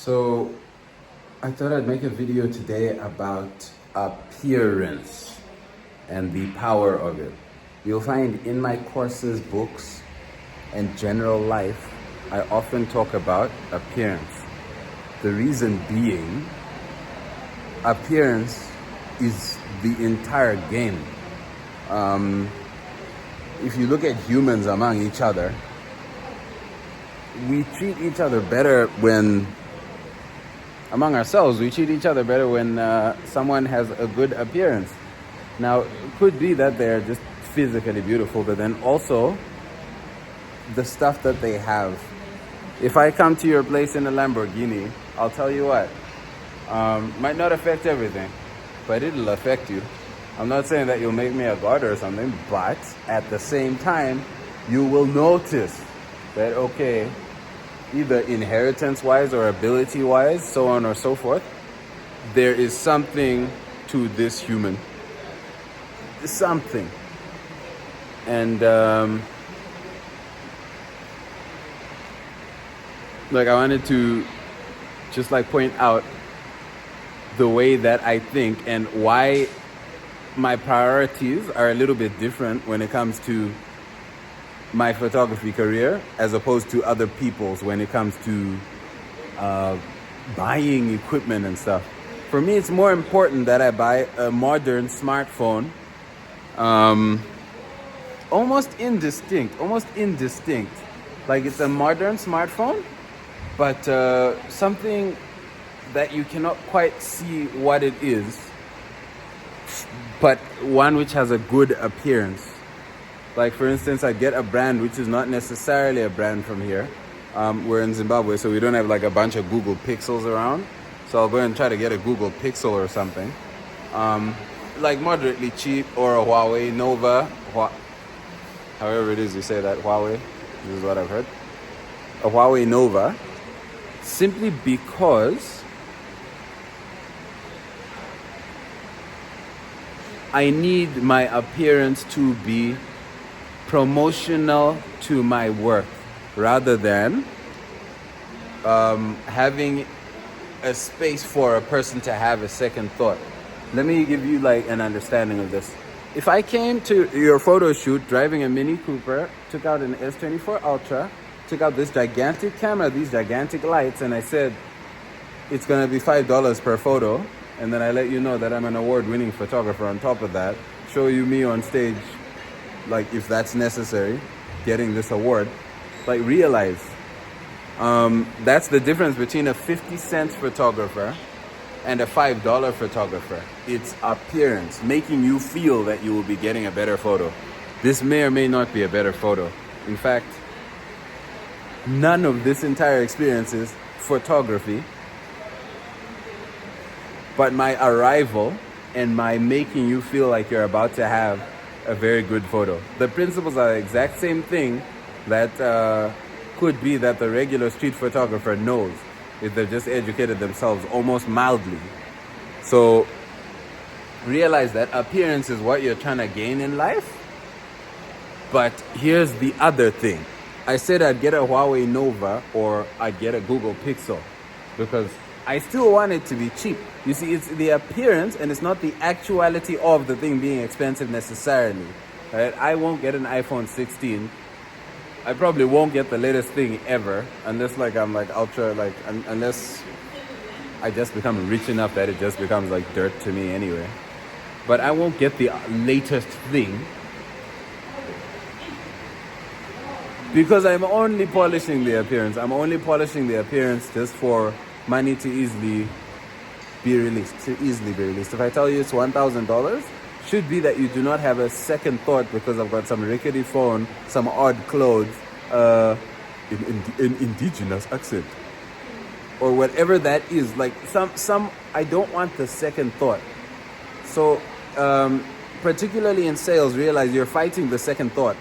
So I thought I'd make a video today about appearance and the power of it. You'll find in my courses, books, and general life, I often talk about appearance. The reason being, appearance is the entire game. If you look at humans among each other, we treat each other better when among ourselves, we treat each other better when someone has a good appearance. Now, it could be that they're just physically beautiful, but then also the stuff that they have. If I come to your place in a Lamborghini, I'll tell you what, might not affect everything, but it'll affect you. I'm not saying that you'll make me a god or something, but at the same time, you will notice that, okay, either inheritance-wise or ability-wise, so on or so forth, there is something to this human. Something. And, I wanted to just point out the way that I think and why my priorities are a little bit different when it comes to my photography career as opposed to other people's when it comes to buying equipment and stuff. For me, it's more important that I buy a modern smartphone, almost indistinct. Like it's a modern smartphone, but something that you cannot quite see what it is, but one which has a good appearance. Like, for instance, I get a brand which is not necessarily a brand from here. We're in Zimbabwe, so we don't have a bunch of Google Pixels around. So I'll go and try to get a Google Pixel or something. Moderately cheap, or a Huawei Nova. However it is you say that, Huawei. This is what I've heard. A Huawei Nova. Simply because I need my appearance to be promotional to my work rather than having a space for a person to have a second thought. Let me give you an understanding of this. If I came to your photo shoot driving a Mini Cooper, took out an S24 Ultra, took out this gigantic camera, these gigantic lights, and I said it's gonna be $5 per photo, and then I let you know that I'm an award-winning photographer on top of that, show you me on stage, if that's necessary, getting this award, realize that's the difference between a 50-cent photographer and a $5 photographer. It's appearance, making you feel that you will be getting a better photo. This may or may not be a better photo. In fact, none of this entire experience is photography, but my arrival and my making you feel like you're about to have a very good photo. The principles are the exact same thing that could be that the regular street photographer knows if they've just educated themselves almost mildly. So realize that appearance is what you're trying to gain in life. But here's the other thing. I said I'd get a Huawei Nova or I'd get a Google Pixel because I still want it to be cheap. You see, it's the appearance and it's not the actuality of the thing being expensive necessarily. Right? I won't get an iPhone 16. I probably won't get the latest thing ever unless I'm ultra, unless I just become rich enough that it just becomes dirt to me anyway. But I won't get the latest thing because I'm only polishing the appearance. I'm only polishing the appearance just for money to easily be released. If I tell you it's $1,000, should be that you do not have a second thought because I've got some rickety phone, some odd clothes, in indigenous accent, or whatever that is. Some I don't want the second thought. So particularly in sales, realize you're fighting the second thought.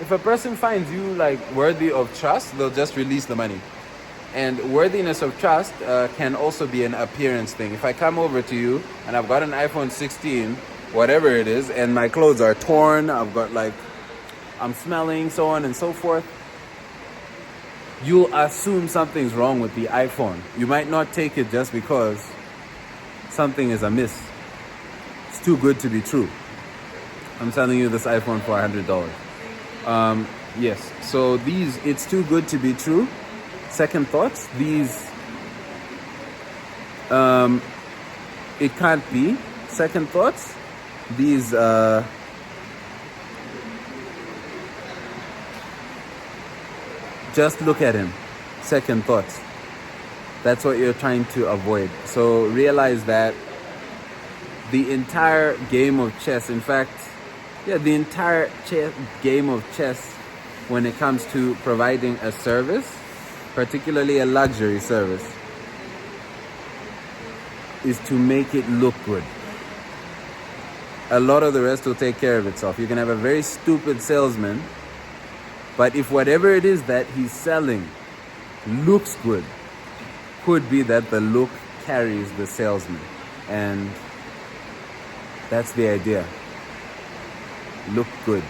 If a person finds you worthy of trust, they'll just release the money. And worthiness of trust can also be an appearance thing. If I come over to you and I've got an iPhone 16, whatever it is, and my clothes are torn, I've got I'm smelling, so on and so forth, you'll assume something's wrong with the iPhone. You might not take it just because something is amiss. It's too good to be true. I'm selling you this iPhone for $100. Yes, so it's too good to be true. Second thoughts, it can't be. Second thoughts, just look at him. Second thoughts. That's what you're trying to avoid. So realize that the entire game of chess, in fact, the entire game of chess, when it comes to providing a service, particularly a luxury service, is to make it look good. A lot of the rest will take care of itself. You can have a very stupid salesman, but if whatever it is that he's selling looks good, could be that the look carries the salesman. And that's the idea. Look good.